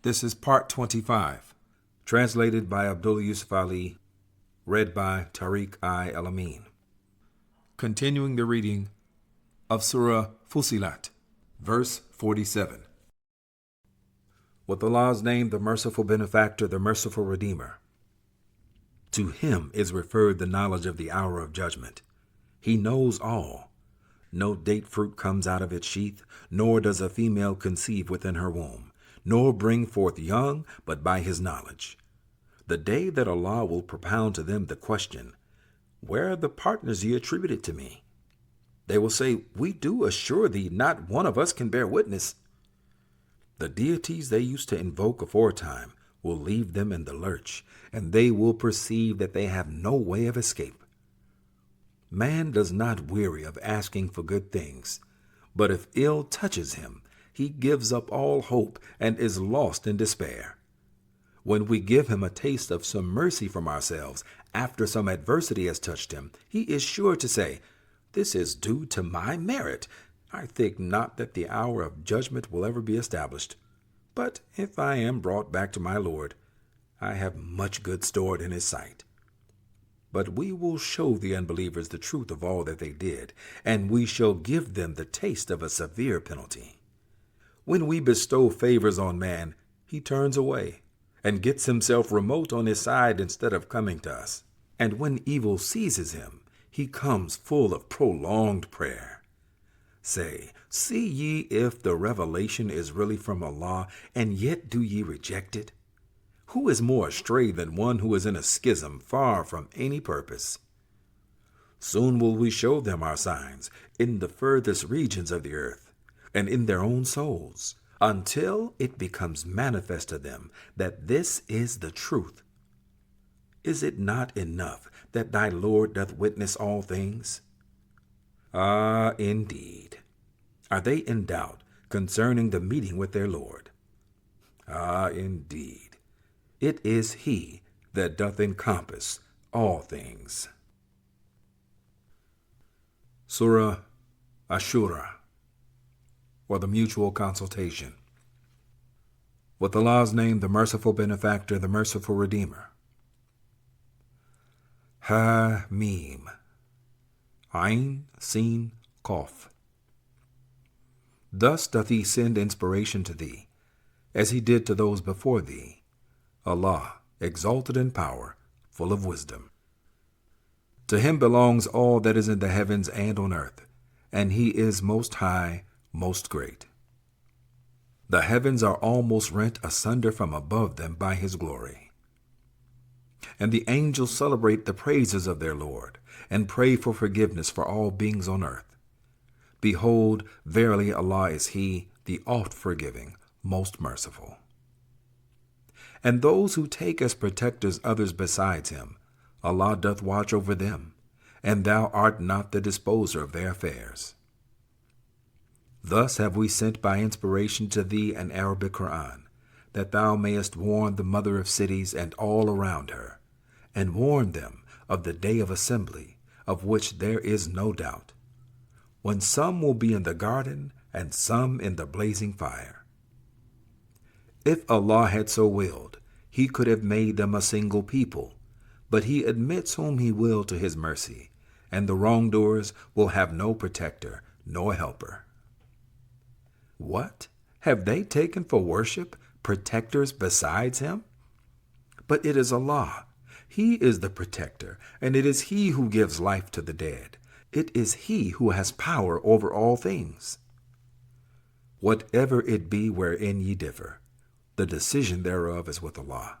This is part 25, translated by Abdullah Yusuf Ali, read by Tariq El-Amin. Continuing the reading of Surah Fussilat, verse 47. With Allah's name, the merciful benefactor, the merciful redeemer. To him is referred the knowledge of the hour of judgment. He knows all. No date fruit comes out of its sheath, nor does a female conceive within her womb, nor bring forth young, but by his knowledge. The day that Allah will propound to them the question, where are the partners ye attributed to me? They will say, we do assure thee not one of us can bear witness. The deities they used to invoke aforetime will leave them in the lurch, and they will perceive that they have no way of escape. Man does not weary of asking for good things, but if ill touches him, he gives up all hope and is lost in despair. When we give him a taste of some mercy from ourselves after some adversity has touched him, he is sure to say, this is due to my merit. I think not that the hour of judgment will ever be established. But if I am brought back to my Lord, I have much good stored in his sight. But we will show the unbelievers the truth of all that they did, and we shall give them the taste of a severe penalty. When we bestow favors on man, he turns away and gets himself remote on his side instead of coming to us. And when evil seizes him, he comes full of prolonged prayer. Say, see ye if the revelation is really from Allah, and yet do ye reject it? Who is more astray than one who is in a schism far from any purpose? Soon will we show them our signs in the furthest regions of the earth, and in their own souls, until it becomes manifest to them that this is the truth. Is it not enough that thy Lord doth witness all things? Ah, indeed. Are they in doubt concerning the meeting with their Lord? Ah, indeed. It is he that doth encompass all things. Surah Ash-Shura, or the mutual consultation. With Allah's name, the merciful benefactor, the merciful redeemer. Ha-Mim. Ain, Sin, Qaf. Thus doth he send inspiration to thee, as he did to those before thee. Allah, exalted in power, full of wisdom. To him belongs all that is in the heavens and on earth, and he is most high, most great. The heavens are almost rent asunder from above them by his glory. And the angels celebrate the praises of their Lord, and pray for forgiveness for all beings on earth. Behold, verily Allah is he, the oft-forgiving, most merciful. And those who take as protectors others besides him, Allah doth watch over them, and thou art not the disposer of their affairs. Thus have we sent by inspiration to thee an Arabic Quran, that thou mayest warn the mother of cities and all around her, and warn them of the day of assembly, of which there is no doubt, when some will be in the garden and some in the blazing fire. If Allah had so willed, he could have made them a single people, but he admits whom he will to his mercy, and the wrongdoers will have no protector nor helper. What? Have they taken for worship protectors besides him? But it is Allah. He is the protector, and it is he who gives life to the dead. It is he who has power over all things. Whatever it be wherein ye differ, the decision thereof is with Allah.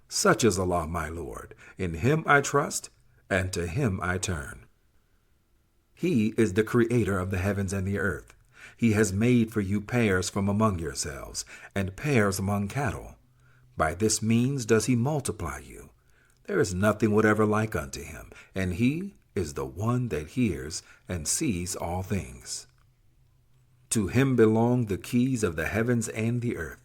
Such is Allah my Lord. In him I trust, and to him I turn. He is the creator of the heavens and the earth. He has made for you pairs from among yourselves, and pairs among cattle. By this means does he multiply you. There is nothing whatever like unto him, and he is the one that hears and sees all things. To him belong the keys of the heavens and the earth.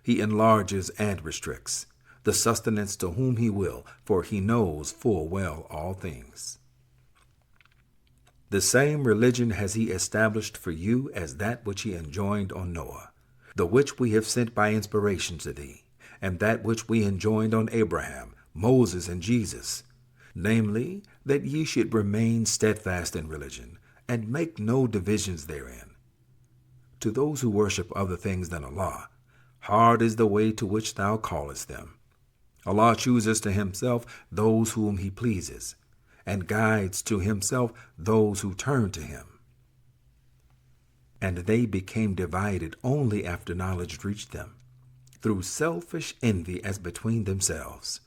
He enlarges and restricts the sustenance to whom he will, for he knows full well all things. The same religion has he established for you as that which he enjoined on Noah, the which we have sent by inspiration to thee, and that which we enjoined on Abraham, Moses, and Jesus, namely, that ye should remain steadfast in religion, and make no divisions therein. To those who worship other things than Allah, hard is the way to which thou callest them. Allah chooses to himself those whom he pleases, and guides to himself those who turn to him. And they became divided only after knowledge reached them, through selfish envy as between themselves.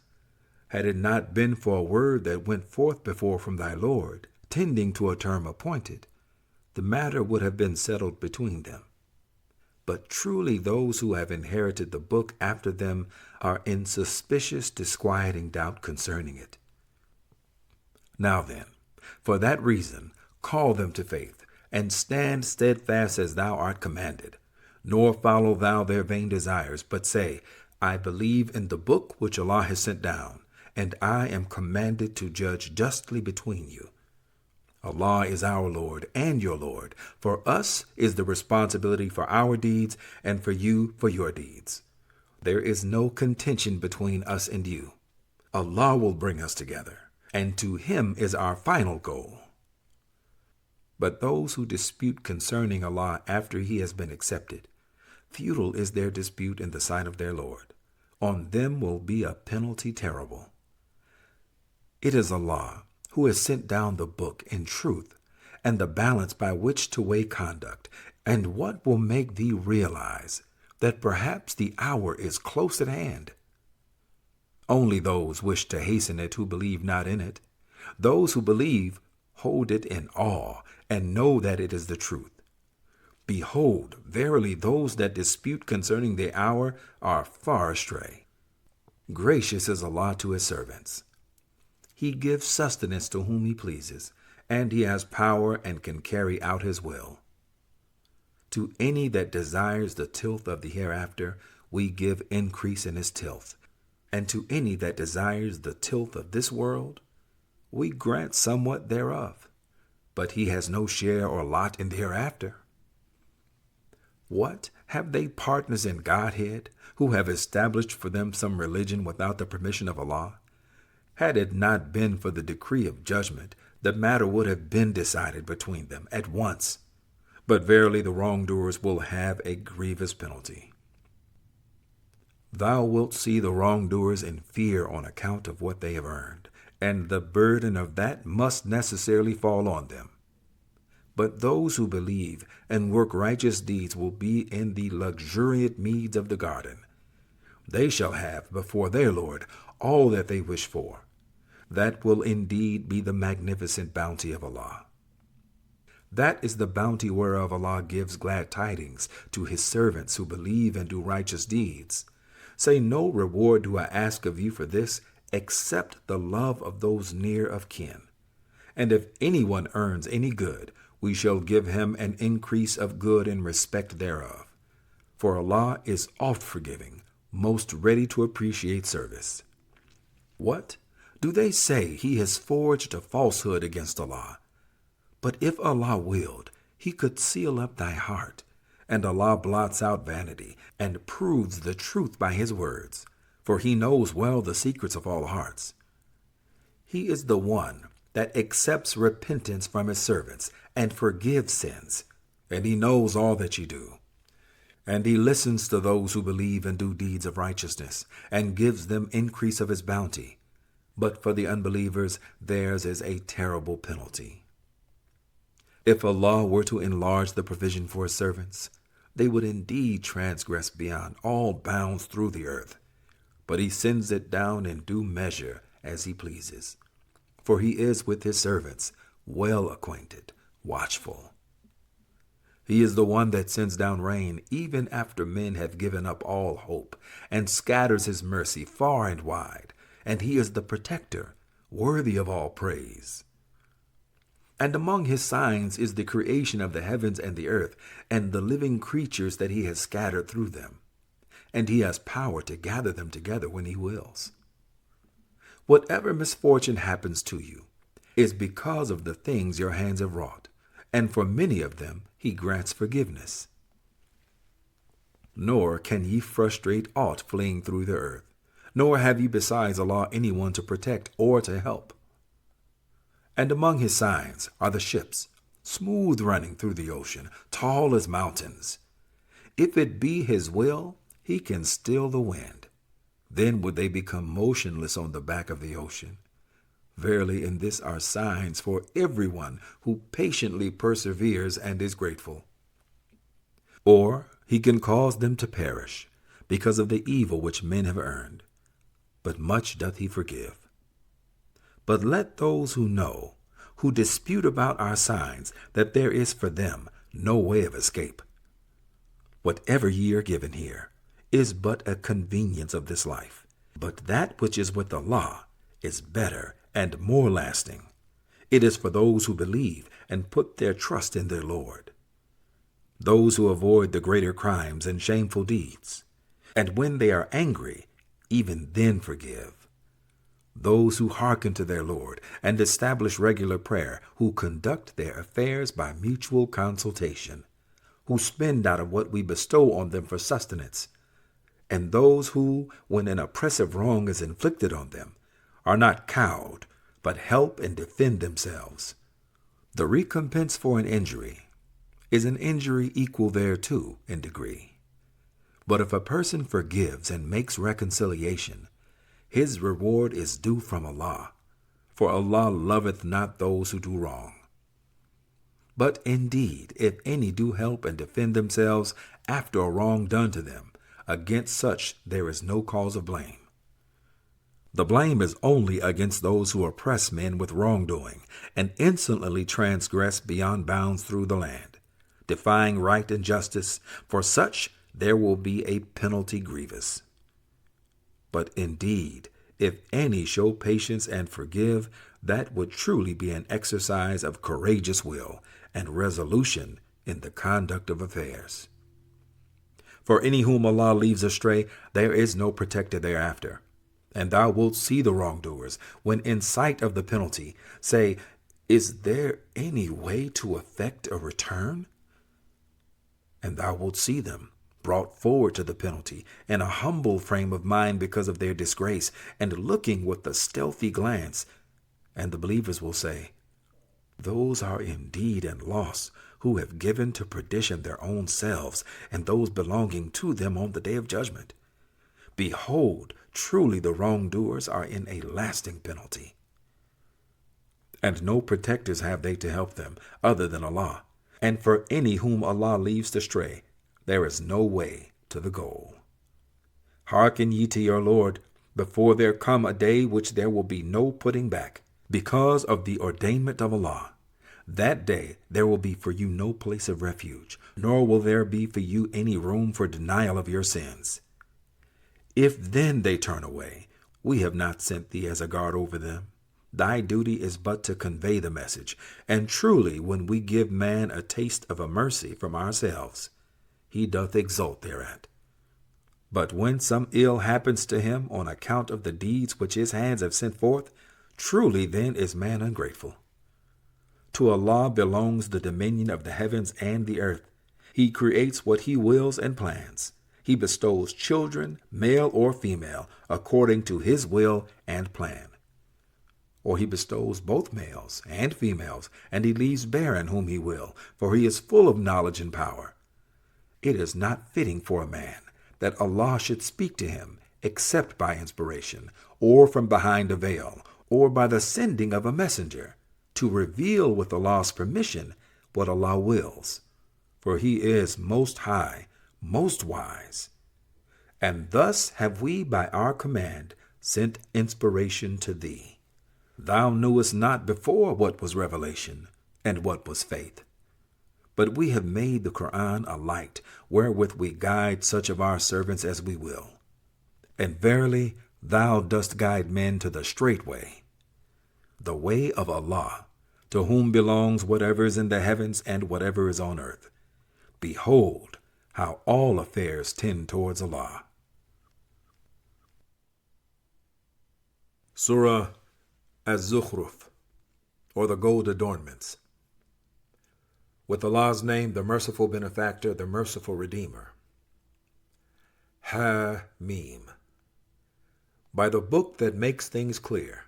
Had it not been for a word that went forth before from thy Lord, tending to a term appointed, the matter would have been settled between them. But truly those who have inherited the book after them are in suspicious, disquieting doubt concerning it. Now then, for that reason, call them to faith, and stand steadfast as thou art commanded, nor follow thou their vain desires, but say, I believe in the book which Allah has sent down, and I am commanded to judge justly between you. Allah is our Lord and your Lord. For us is the responsibility for our deeds, and for you for your deeds. There is no contention between us and you. Allah will bring us together, and to him is our final goal. But those who dispute concerning Allah after he has been accepted, futile is their dispute in the sight of their Lord. On them will be a penalty terrible. It is Allah who has sent down the book in truth, and the balance by which to weigh conduct, and what will make thee realize that perhaps the hour is close at hand. Only those wish to hasten it who believe not in it. Those who believe hold it in awe, and know that it is the truth. Behold, verily those that dispute concerning the hour are far astray. Gracious is Allah to his servants. He gives sustenance to whom he pleases, and he has power and can carry out his will. To any that desires the tilth of the hereafter, we give increase in his tilth, and to any that desires the tilth of this world, we grant somewhat thereof, but he has no share or lot in the hereafter. What, have they partners in Godhead, who have established for them some religion without the permission of Allah? Had it not been for the decree of judgment, the matter would have been decided between them at once. But verily the wrongdoers will have a grievous penalty. Thou wilt see the wrongdoers in fear on account of what they have earned, and the burden of that must necessarily fall on them. But those who believe and work righteous deeds will be in the luxuriant meads of the garden. They shall have before their Lord all that they wish for. That will indeed be the magnificent bounty of Allah. That is the bounty whereof Allah gives glad tidings to his servants who believe and do righteous deeds. Say, no reward do I ask of you for this, except the love of those near of kin. And if anyone earns any good, we shall give him an increase of good in respect thereof. For Allah is oft forgiving, most ready to appreciate service. What? Do they say he has forged a falsehood against Allah? But if Allah willed, he could seal up thy heart, and Allah blots out vanity, and proves the truth by his words, for he knows well the secrets of all hearts. He is the one that accepts repentance from his servants, and forgives sins, and he knows all that you do. And he listens to those who believe and do deeds of righteousness, and gives them increase of his bounty. But for the unbelievers, theirs is a terrible penalty. If Allah were to enlarge the provision for his servants, they would indeed transgress beyond all bounds through the earth. But he sends it down in due measure as he pleases. For he is with his servants, well acquainted, watchful. He is the one that sends down rain even after men have given up all hope, and scatters his mercy far and wide, and he is the protector, worthy of all praise. And among his signs is the creation of the heavens and the earth, and the living creatures that he has scattered through them. And he has power to gather them together when he wills. Whatever misfortune happens to you is because of the things your hands have wrought, and for many of them he grants forgiveness. nor can ye frustrate aught fleeing through the earth, nor have ye besides Allah anyone to protect or to help. And among his signs are the ships, smooth running through the ocean, tall as mountains. If it be his will, he can still the wind. Then would they become motionless on the back of the ocean. Verily, in this are signs for everyone who patiently perseveres and is grateful. Or he can cause them to perish because of the evil which men have earned. But much doth he forgive. But let those who know, who dispute about our signs, that there is for them no way of escape. Whatever ye are given here is but a convenience of this life, but that which is with Allah is better and more lasting. It is for those who believe and put their trust in their Lord, those who avoid the greater crimes and shameful deeds, and when they are angry, even then forgive. Those who hearken to their Lord and establish regular prayer, who conduct their affairs by mutual consultation, who spend out of what we bestow on them for sustenance, and those who, when an oppressive wrong is inflicted on them, are not cowed, but help and defend themselves. The recompense for an injury is an injury equal thereto in degree. But if a person forgives and makes reconciliation, his reward is due from Allah, for Allah loveth not those who do wrong. But indeed, if any do help and defend themselves after a wrong done to them, against such there is no cause of blame. The blame is only against those who oppress men with wrongdoing and insolently transgress beyond bounds through the land, defying right and justice. For such there will be a penalty grievous. But indeed, if any show patience and forgive, that would truly be an exercise of courageous will and resolution in the conduct of affairs. For any whom Allah leaves astray, there is no protector thereafter. And thou wilt see the wrongdoers, when in sight of the penalty, say, is there any way to effect a return? And thou wilt see them brought forward to the penalty in a humble frame of mind because of their disgrace, and looking with a stealthy glance. And the believers will say, those are indeed in loss, who have given to perdition their own selves and those belonging to them on the day of judgment. Behold, truly the wrongdoers are in a lasting penalty. And no protectors have they to help them other than Allah. And for any whom Allah leaves to stray, there is no way to the goal. Hearken ye to your Lord, before there come a day which there will be no putting back, because of the ordainment of Allah. That day there will be for you no place of refuge, nor will there be for you any room for denial of your sins. If then they turn away, we have not sent thee as a guard over them. Thy duty is but to convey the message. And truly, when we give man a taste of a mercy from ourselves, he doth exult thereat. But when some ill happens to him on account of the deeds which his hands have sent forth, truly then is man ungrateful. To Allah belongs the dominion of the heavens and the earth. He creates what he wills and plans. He bestows children, male or female, according to his will and plan. Or he bestows both males and females, and he leaves barren whom he will, for he is full of knowledge and power. It is not fitting for a man that Allah should speak to him except by inspiration, or from behind a veil, or by the sending of a messenger, to reveal with Allah's permission what Allah wills. For he is most high, most wise. And thus have we by our command sent inspiration to thee. Thou knewest not before what was revelation and what was faith. But we have made the Quran a light wherewith we guide such of our servants as we will. And verily, thou dost guide men to the straight way, the way of Allah, to whom belongs whatever is in the heavens and whatever is on earth. Behold, how all affairs tend towards Allah. Surah Ash-Shura, or the Gold Adornments. With Allah's name, the merciful benefactor, the merciful redeemer. Ha-Mim. By the book that makes things clear.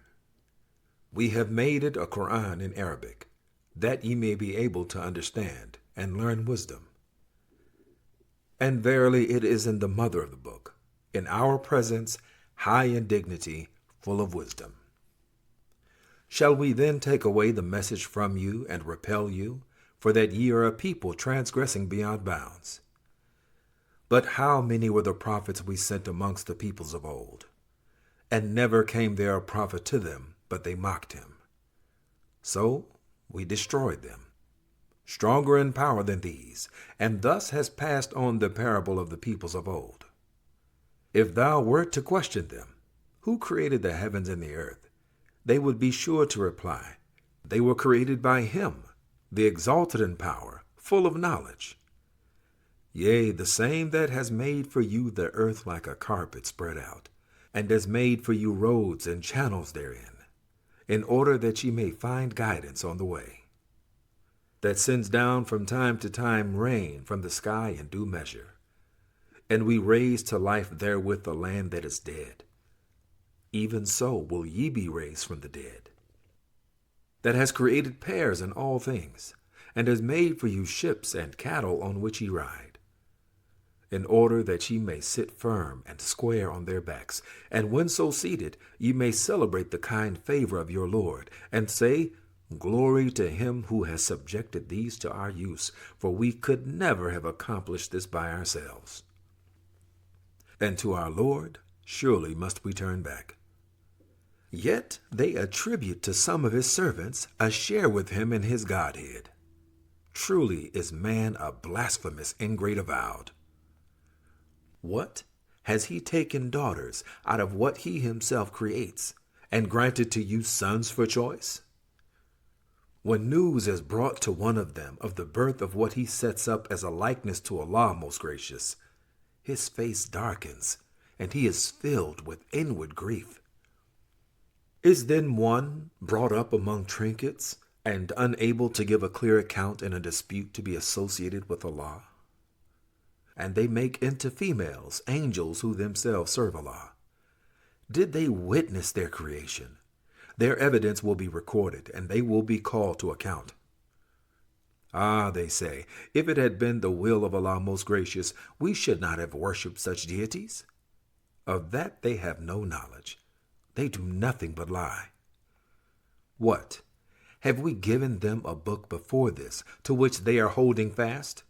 We have made it a Quran in Arabic, that ye may be able to understand and learn wisdom. And verily it is in the mother of the book, in our presence, high in dignity, full of wisdom. Shall we then take away the message from you and repel you, for that ye are a people transgressing beyond bounds? But how many were the prophets we sent amongst the peoples of old? And never came there a prophet to them, but they mocked him. So we destroyed them, stronger in power than these, and thus has passed on the parable of the peoples of old. If thou wert to question them, who created the heavens and the earth, they would be sure to reply, they were created by him, the exalted in power, full of knowledge. Yea, the same that has made for you the earth like a carpet spread out, and has made for you roads and channels therein, in order that ye may find guidance on the way, that sends down from time to time rain from the sky in due measure, and we raise to life therewith the land that is dead. Even so will ye be raised from the dead, that has created pears and all things, and has made for you ships and cattle on which ye ride, in order that ye may sit firm and square on their backs, and when so seated, ye may celebrate the kind favor of your Lord, and say, Glory to him who has subjected these to our use, for we could never have accomplished this by ourselves. And to our Lord surely must we turn back. Yet they attribute to some of his servants a share with him in his Godhead. Truly is man a blasphemous ingrate avowed. What? Has he taken daughters out of what he himself creates, and granted to you sons for choice? When news is brought to one of them of the birth of what he sets up as a likeness to Allah most gracious, his face darkens, and he is filled with inward grief. Is then one brought up among trinkets, and unable to give a clear account in a dispute to be associated with Allah? And they make into females angels who themselves serve Allah. Did they witness their creation? Their evidence will be recorded, and they will be called to account. Ah, they say, if it had been the will of Allah most gracious, we should not have worshipped such deities. Of that they have no knowledge. They do nothing but lie. What? Have we given them a book before this, to which they are holding fast?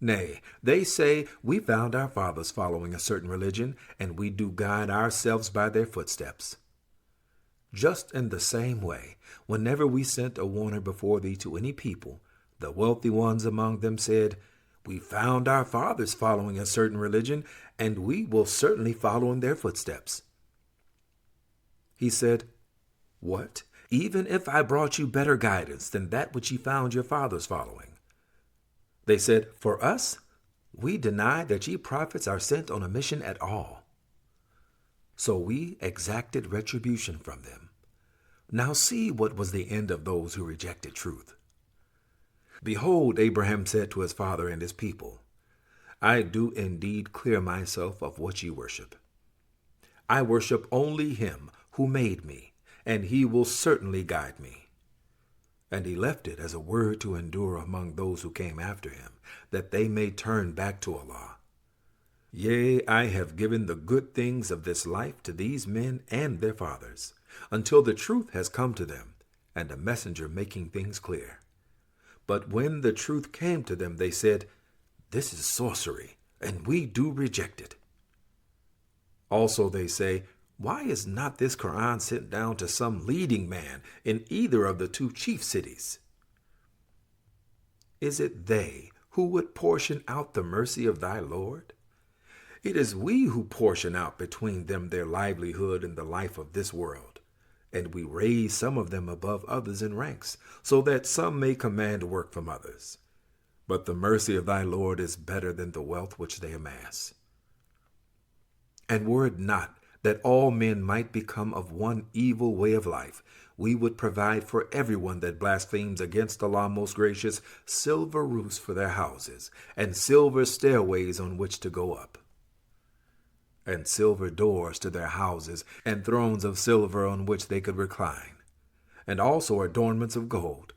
Nay, they say, we found our fathers following a certain religion, and we do guide ourselves by their footsteps. Just in the same way, whenever we sent a warner before thee to any people, the wealthy ones among them said, we found our fathers following a certain religion, and we will certainly follow in their footsteps. He said, What? Even if I brought you better guidance than that which ye found your fathers following? They said, For us, we deny that ye prophets are sent on a mission at all. So we exacted retribution from them. Now see what was the end of those who rejected truth. Behold, Abraham said to his father and his people, I do indeed clear myself of what ye worship. I worship only him who made me, and he will certainly guide me. And he left it as a word to endure among those who came after him, that they may turn back to Allah. Yea, I have given the good things of this life to these men and their fathers, until the truth has come to them, and a messenger making things clear. But when the truth came to them, they said, This is sorcery, and we do reject it. Also they say, Why is not this Quran sent down to some leading man in either of the two chief cities? Is it they who would portion out the mercy of thy Lord? It is we who portion out between them their livelihood and the life of this world, and we raise some of them above others in ranks, so that some may command work from others. But the mercy of thy Lord is better than the wealth which they amass. And were it not that all men might become of one evil way of life, we would provide for everyone that blasphemes against Allah most gracious silver roofs for their houses, and silver stairways on which to go up. and silver doors to their houses, and thrones of silver on which they could recline, and also adornments of gold.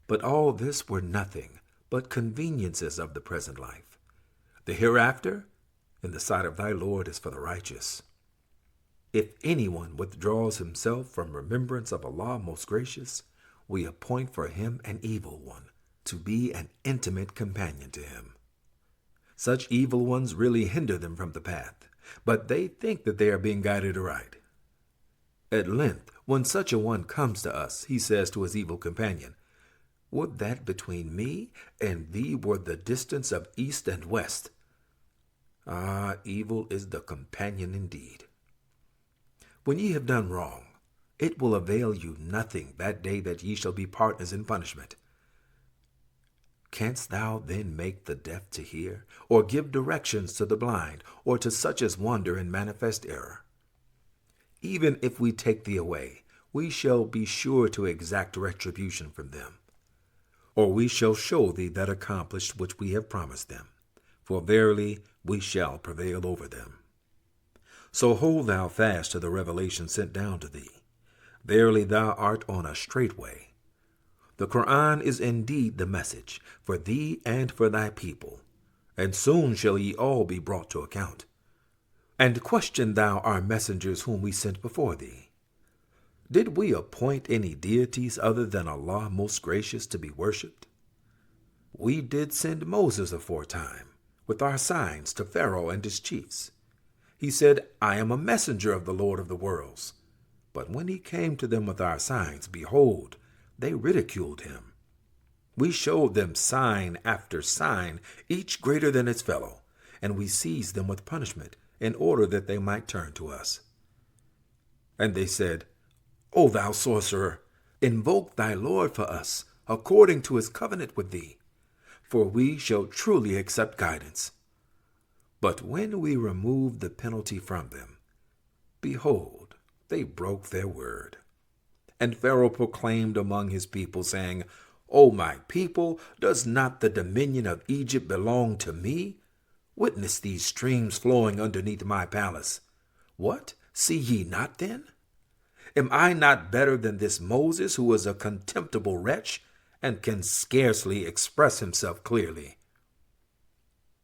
But all this were nothing but conveniences of the present life. The hereafter, in the sight of thy Lord, is for the righteous. If anyone withdraws himself from remembrance of Allah most gracious, we appoint for him an evil one, to be an intimate companion to him. Such evil ones really hinder them from the path, but they think that they are being guided aright. At length, when such a one comes to us, he says to his evil companion, "Would that between me and thee were the distance of east and west." Ah, evil is the companion indeed. When ye have done wrong, it will avail you nothing that day that ye shall be partners in punishment. Canst thou then make the deaf to hear, or give directions to the blind, or to such as wander in manifest error? Even if we take thee away, we shall be sure to exact retribution from them. Or we shall show thee that accomplished which we have promised them, for verily we shall prevail over them. So hold thou fast to the revelation sent down to thee. Verily thou art on a straight way. The Quran is indeed the message for thee and for thy people, and soon shall ye all be brought to account. And question thou our messengers whom we sent before thee. Did we appoint any deities other than Allah most gracious to be worshipped? We did send Moses aforetime, with our signs to Pharaoh and his chiefs. He said, "I am a messenger of the Lord of the worlds." But when he came to them with our signs, behold, they ridiculed him. We showed them sign after sign, each greater than its fellow, and we seized them with punishment, in order that they might turn to us. And they said, "O thou sorcerer, invoke thy Lord for us, according to his covenant with thee, for we shall truly accept guidance." But when we removed the penalty from them, behold, they broke their word. And Pharaoh proclaimed among his people, saying, "O my people, does not the dominion of Egypt belong to me? Witness these streams flowing underneath my palace. What? See ye not then? Am I not better than this Moses, who is a contemptible wretch, and can scarcely express himself clearly?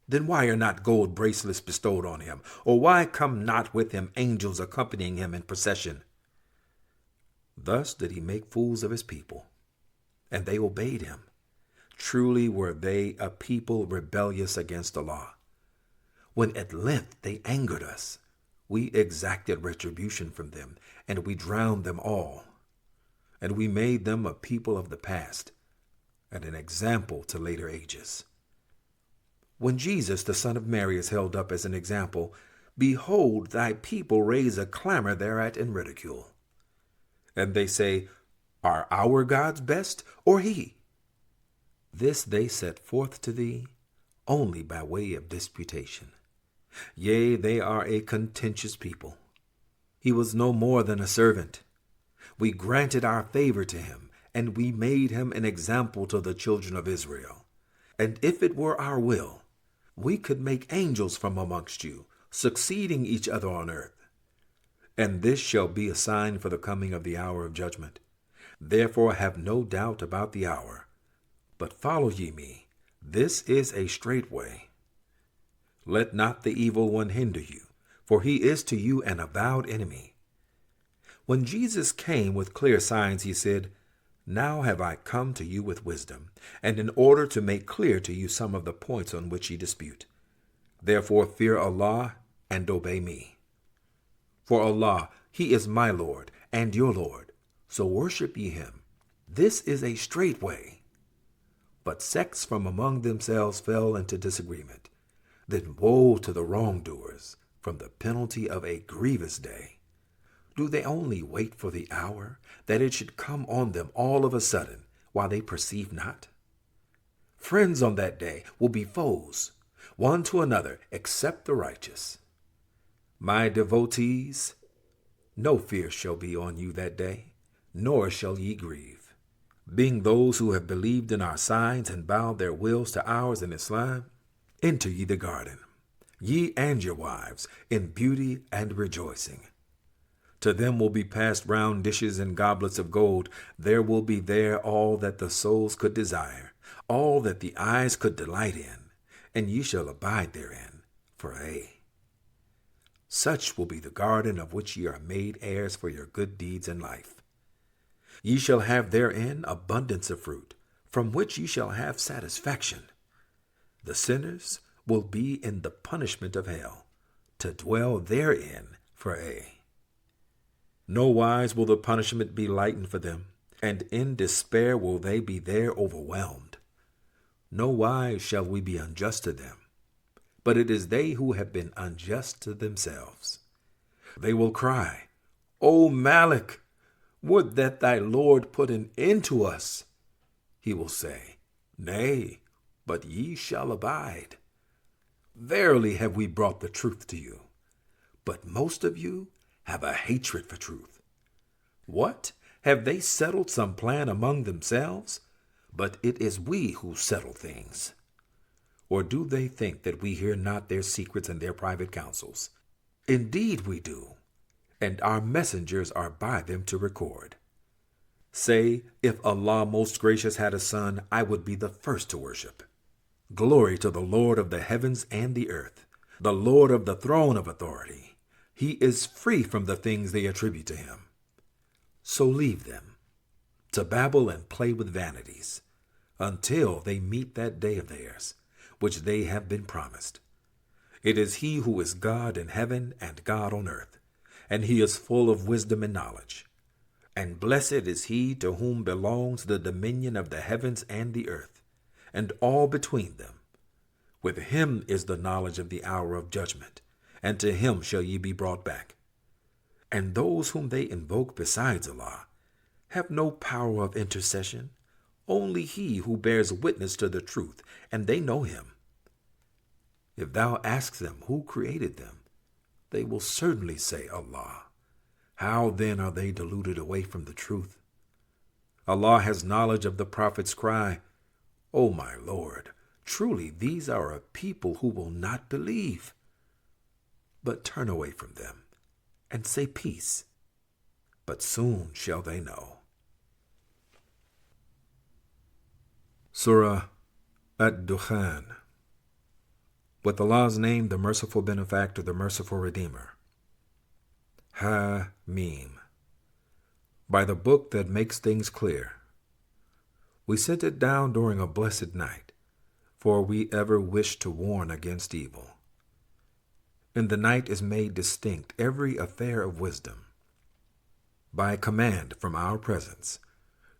Then why are not gold bracelets bestowed on him? Or why come not with him angels accompanying him in procession?" Thus did he make fools of his people, and they obeyed him. Truly were they a people rebellious against Allah. When at length they angered us, we exacted retribution from them, and we drowned them all. And we made them a people of the past, and an example to later ages. When Jesus, the son of Mary, is held up as an example, behold, thy people raise a clamor thereat in ridicule. And they say, "Are our gods best, or he?" This they set forth to thee only by way of disputation. Yea, they are a contentious people. He was no more than a servant. We granted our favor to him, and we made him an example to the children of Israel. And if it were our will, we could make angels from amongst you, succeeding each other on earth. And this shall be a sign for the coming of the hour of judgment. Therefore have no doubt about the hour. But follow ye me. This is a straight way. Let not the evil one hinder you, for he is to you an avowed enemy. When Jesus came with clear signs, he said, "Now have I come to you with wisdom, and in order to make clear to you some of the points on which ye dispute. Therefore fear Allah and obey me. For Allah, he is my Lord and your Lord, so worship ye him. This is a straight way." But sects from among themselves fell into disagreement. Then woe to the wrongdoers from the penalty of a grievous day. Do they only wait for the hour, that it should come on them all of a sudden, while they perceive not? Friends on that day will be foes, one to another, except the righteous. My devotees, no fear shall be on you that day, nor shall ye grieve. Being those who have believed in our signs and bowed their wills to ours in Islam, enter ye the garden. ye and your wives, in beauty and rejoicing. To them will be passed round dishes and goblets of gold. There will be there all that the souls could desire, all that the eyes could delight in, and ye shall abide therein for aye. Such will be the garden of which ye are made heirs for your good deeds in life. Ye shall have therein abundance of fruit, from which ye shall have satisfaction. The sinners will be in the punishment of hell, to dwell therein for aye. No wise will the punishment be lightened for them, and in despair will they be there overwhelmed. No wise shall we be unjust to them, but it is they who have been unjust to themselves. They will cry, O Malik, would that thy Lord put an end to us. He will say, Nay, but ye shall abide. Verily have we brought the truth to you, but most of you have a hatred for truth. What? Have they settled some plan among themselves? But it is we who settle things. Or do they think that we hear not their secrets and their private counsels? Indeed we do, and our messengers are by them to record. Say, if Allah most gracious had a son, I would be the first to worship. Glory to the Lord of the heavens and the earth, the Lord of the throne of authority. He is free from the things they attribute to him. So leave them, to babble and play with vanities, until they meet that day of theirs, which they have been promised. It is he who is God in heaven and God on earth, and he is full of wisdom and knowledge. And blessed is he to whom belongs the dominion of the heavens and the earth, and all between them. With him is the knowledge of the hour of judgment, and to him shall ye be brought back. And those whom they invoke besides Allah have no power of intercession, only he who bears witness to the truth, and they know him. If thou ask them who created them, they will certainly say Allah. How then are they deluded away from the truth? Allah has knowledge of the prophet's cry, O my Lord, truly these are a people who will not believe. But turn away from them, and say peace, but soon shall they know. Surah Ad-Dukhan. With Allah's name, the merciful benefactor, the merciful redeemer. Ha-Mim. By the book that makes things clear. We sent it down during a blessed night, for we ever wished to warn against evil. In the night is made distinct every affair of wisdom, by command from our presence,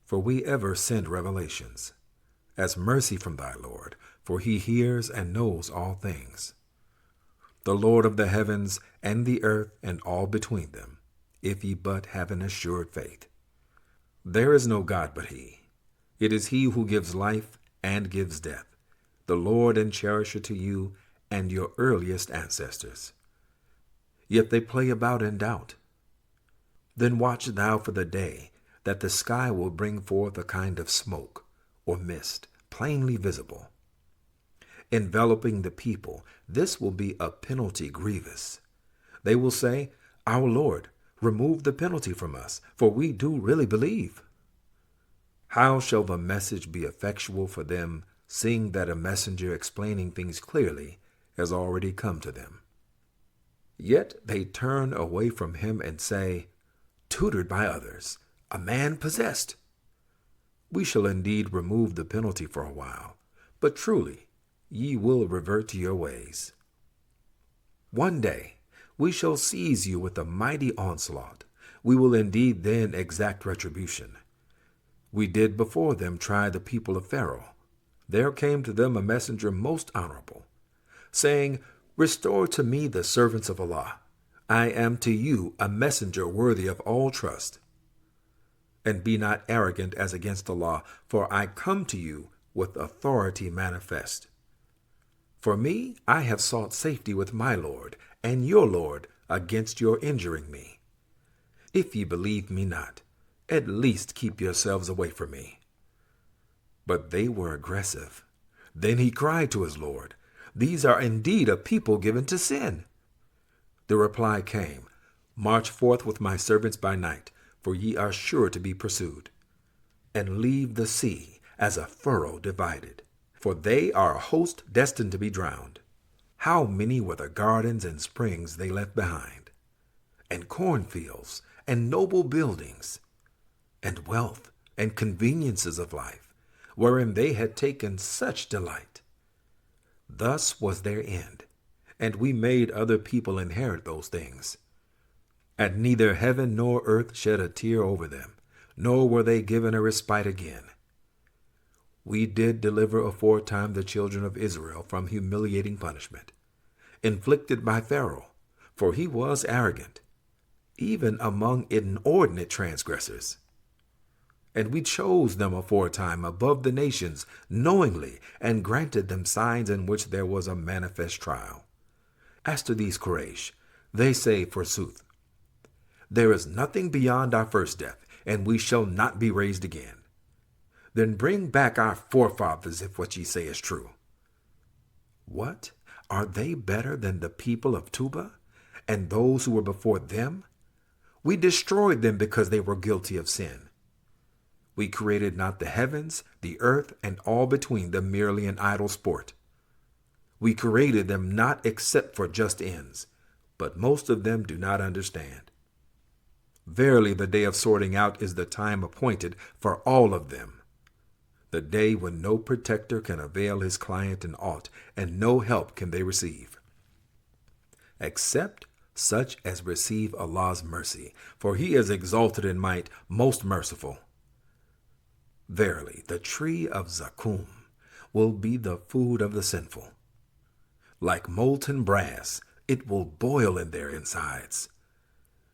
for we ever send revelations, as mercy from thy Lord, for he hears and knows all things. The Lord of the heavens and the earth and all between them, if ye but have an assured faith. There is no God but he. It is he who gives life and gives death, the Lord and cherisher to you and your earliest ancestors. Yet they play about in doubt. Then watch thou for the day that the sky will bring forth a kind of smoke or mist, plainly visible, enveloping the people. This will be a penalty grievous. They will say, Our Lord, remove the penalty from us, for we do really believe. How shall the message be effectual for them, seeing that a messenger explaining things clearly has already come to them? Yet they turn away from him and say, Tutored by others, a man possessed. We shall indeed remove the penalty for a while, but truly ye will revert to your ways. One day we shall seize you with a mighty onslaught. We will indeed then exact retribution. We did before them try the people of Pharaoh. There came to them a messenger most honorable, saying, Restore to me the servants of Allah. I am to you a messenger worthy of all trust. And be not arrogant as against Allah, for I come to you with authority manifest. For me, I have sought safety with my Lord and your Lord against your injuring me. If ye believe me not, at least keep yourselves away from me. But they were aggressive. Then he cried to his Lord, These are indeed a people given to sin. The reply came, March forth with my servants by night, for ye are sure to be pursued. And leave the sea as a furrow divided, for they are a host destined to be drowned. How many were the gardens and springs they left behind, and cornfields, and noble buildings, and wealth, and conveniences of life, wherein they had taken such delight. Thus was their end, and we made other people inherit those things. And neither heaven nor earth shed a tear over them, nor were they given a respite again. We did deliver aforetime the children of Israel from humiliating punishment, inflicted by Pharaoh, for he was arrogant, even among inordinate transgressors. And we chose them aforetime above the nations knowingly, and granted them signs in which there was a manifest trial. As to these Quraysh, they say forsooth, there is nothing beyond our first death, and we shall not be raised again. Then bring back our forefathers if what ye say is true. What? Are they better than the people of Tuba, and those who were before them? We destroyed them because they were guilty of sin. We created not the heavens, the earth, and all between them merely in idle sport. We created them not except for just ends, but most of them do not understand. Verily, the day of sorting out is the time appointed for all of them, the day when no protector can avail his client in aught, and no help can they receive, except such as receive Allah's mercy, for he is exalted in might, most merciful. Verily, the tree of Zakum will be the food of the sinful. Like molten brass, it will boil in their insides.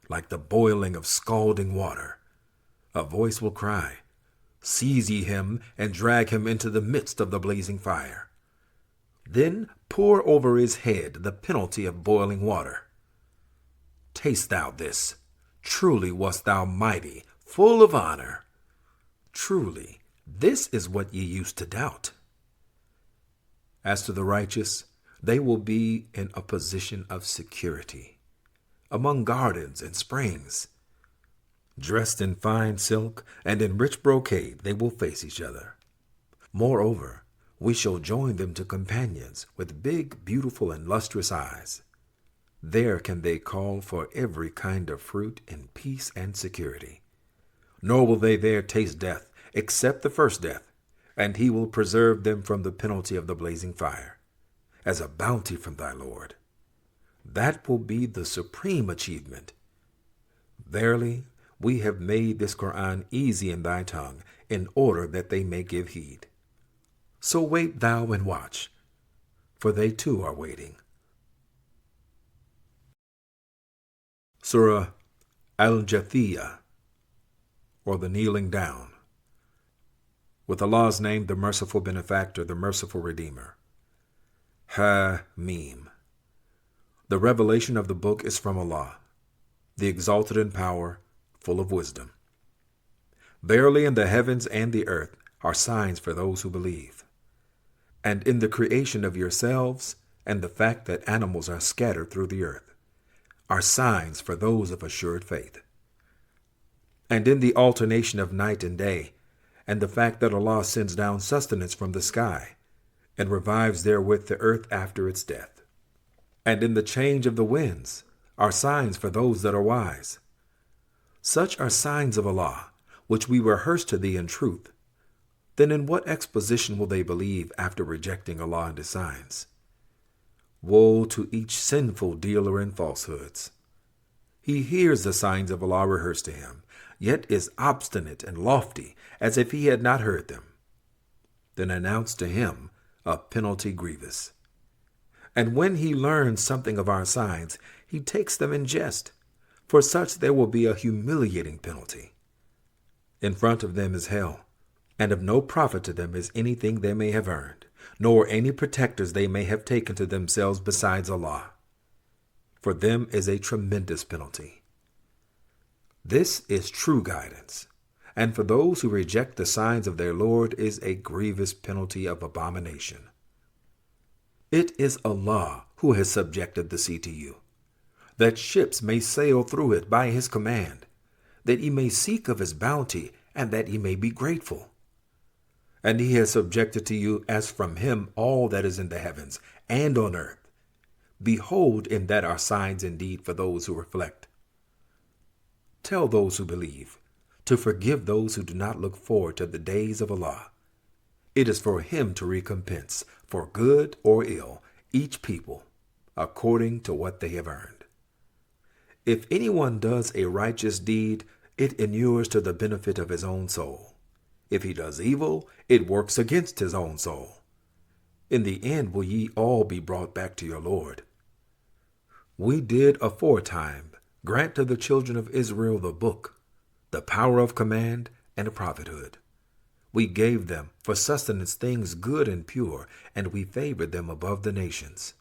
Like the boiling of scalding water, a voice will cry, seize ye him, and drag him into the midst of the blazing fire. Then pour over his head the penalty of boiling water. Taste thou this. Truly wast thou mighty, full of honor. Truly, this is what ye used to doubt. As to the righteous, they will be in a position of security, among gardens and springs. Dressed in fine silk and in rich brocade, they will face each other. Moreover, we shall join them to companions with big, beautiful, and lustrous eyes. There can they call for every kind of fruit in peace and security. Nor will they there taste death, except the first death, and he will preserve them from the penalty of the blazing fire, as a bounty from thy Lord. That will be the supreme achievement. Verily, we have made this Quran easy in thy tongue, in order that they may give heed. So wait thou and watch, for they too are waiting. Surah Al-Jathiya, or the Kneeling Down. With Allah's name, the merciful benefactor, the merciful redeemer. Ha-Mim. The revelation of the book is from Allah, the exalted in power, full of wisdom. Verily, in the heavens and the earth are signs for those who believe, and in the creation of yourselves and the fact that animals are scattered through the earth are signs for those of assured faith. And in the alternation of night and day, and the fact that Allah sends down sustenance from the sky, and revives therewith the earth after its death. And in the change of the winds are signs for those that are wise. Such are signs of Allah, which we rehearse to thee in truth. Then in what exposition will they believe after rejecting Allah and His signs? Woe to each sinful dealer in falsehoods. He hears the signs of Allah rehearsed to him, yet is obstinate and lofty, as if he had not heard them. Then announce to him a penalty grievous. And when he learns something of our signs, he takes them in jest. For such there will be a humiliating penalty. In front of them is hell, and of no profit to them is anything they may have earned, nor any protectors they may have taken to themselves besides Allah. For them is a tremendous penalty. This is true guidance, and for those who reject the signs of their Lord is a grievous penalty of abomination. It is Allah who has subjected the sea to you, that ships may sail through it by his command, that ye may seek of his bounty, and that ye may be grateful. And he has subjected to you as from him all that is in the heavens and on earth. Behold, in that are signs indeed for those who reflect. Tell those who believe to forgive those who do not look forward to the days of Allah. It is for him to recompense, for good or ill, each people according to what they have earned. If anyone does a righteous deed, it inures to the benefit of his own soul. If he does evil, it works against his own soul. In the end will ye all be brought back to your Lord. We did aforetime grant to the children of Israel the book, the power of command, and prophethood. We gave them for sustenance things good and pure, and we favored them above the nations.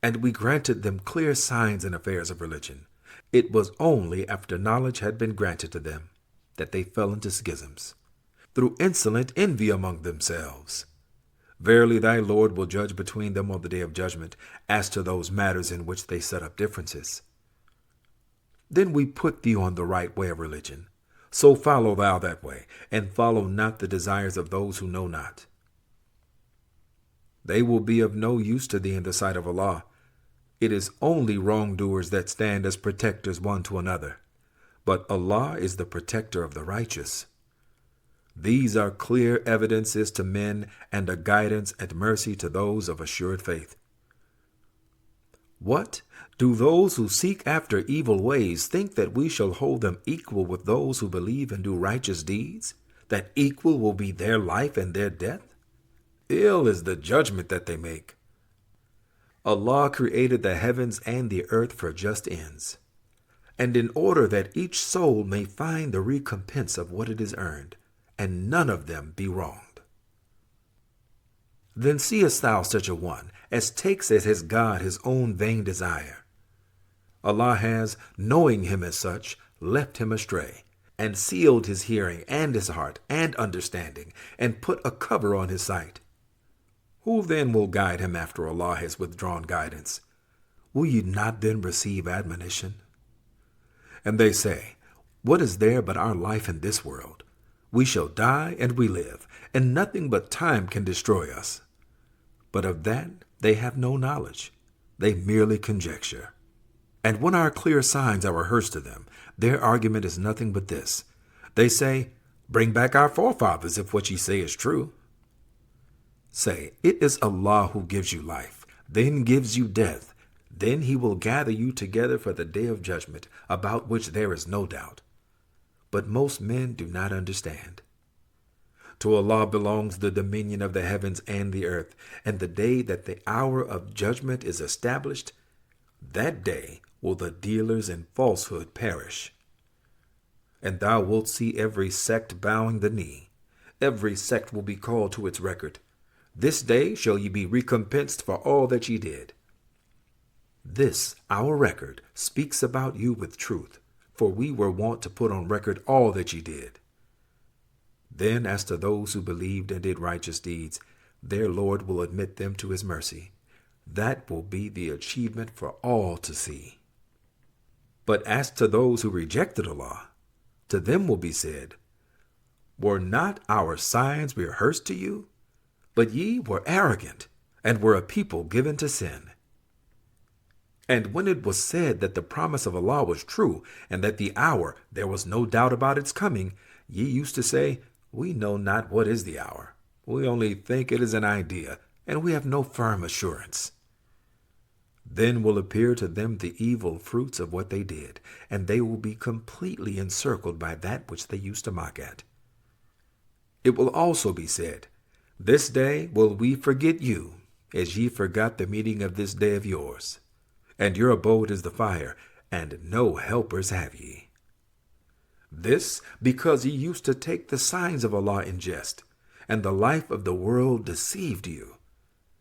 And we granted them clear signs in affairs of religion. It was only after knowledge had been granted to them that they fell into schisms, through insolent envy among themselves. Verily thy Lord will judge between them on the day of judgment, as to those matters in which they set up differences. Then we put thee on the right way of religion. So follow thou that way, and follow not the desires of those who know not. They will be of no use to thee in the sight of Allah. It is only wrongdoers that stand as protectors one to another, but Allah is the protector of the righteous. These are clear evidences to men and a guidance and mercy to those of assured faith. What? Do those who seek after evil ways think that we shall hold them equal with those who believe and do righteous deeds? That equal will be their life and their death? Ill is the judgment that they make. Allah created the heavens and the earth for just ends, and in order that each soul may find the recompense of what it has earned, and none of them be wronged. Then seest thou such a one as takes as his God his own vain desire? Allah has, knowing him as such, left him astray, and sealed his hearing and his heart and understanding, and put a cover on his sight. Who then will guide him after Allah has withdrawn guidance? Will ye not then receive admonition? And they say, what is there but our life in this world? We shall die and we live, and nothing but time can destroy us. But of that they have no knowledge. They merely conjecture. And when our clear signs are rehearsed to them, their argument is nothing but this. They say, bring back our forefathers if what ye say is true. Say, it is Allah who gives you life, then gives you death. Then he will gather you together for the day of judgment, about which there is no doubt. But most men do not understand. To Allah belongs the dominion of the heavens and the earth, and the day that the hour of judgment is established, that day will the dealers in falsehood perish. And thou wilt see every sect bowing the knee. Every sect will be called to its record. This day shall ye be recompensed for all that ye did. This, our record, speaks about you with truth, for we were wont to put on record all that ye did. Then as to those who believed and did righteous deeds, their Lord will admit them to his mercy. That will be the achievement for all to see. But as to those who rejected Allah, to them will be said, were not our signs rehearsed to you? But ye were arrogant, and were a people given to sin. And when it was said that the promise of Allah was true, and that the hour, there was no doubt about its coming, ye used to say, we know not what is the hour. We only think it is an idea, and we have no firm assurance. Then will appear to them the evil fruits of what they did, and they will be completely encircled by that which they used to mock at. It will also be said, this day will we forget you, as ye forgot the meeting of this day of yours. And your abode is the fire, and no helpers have ye. This because ye used to take the signs of Allah in jest, and the life of the world deceived you.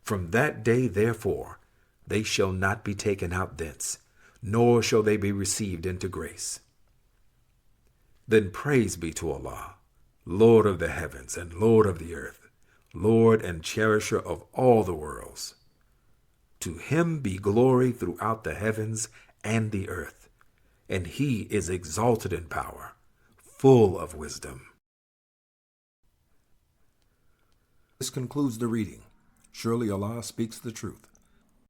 From that day, therefore, they shall not be taken out thence, nor shall they be received into grace. Then praise be to Allah, Lord of the heavens and Lord of the earth, Lord and cherisher of all the worlds. To him be glory throughout the heavens and the earth, and he is exalted in power, full of wisdom. This concludes the reading. Surely Allah speaks the truth.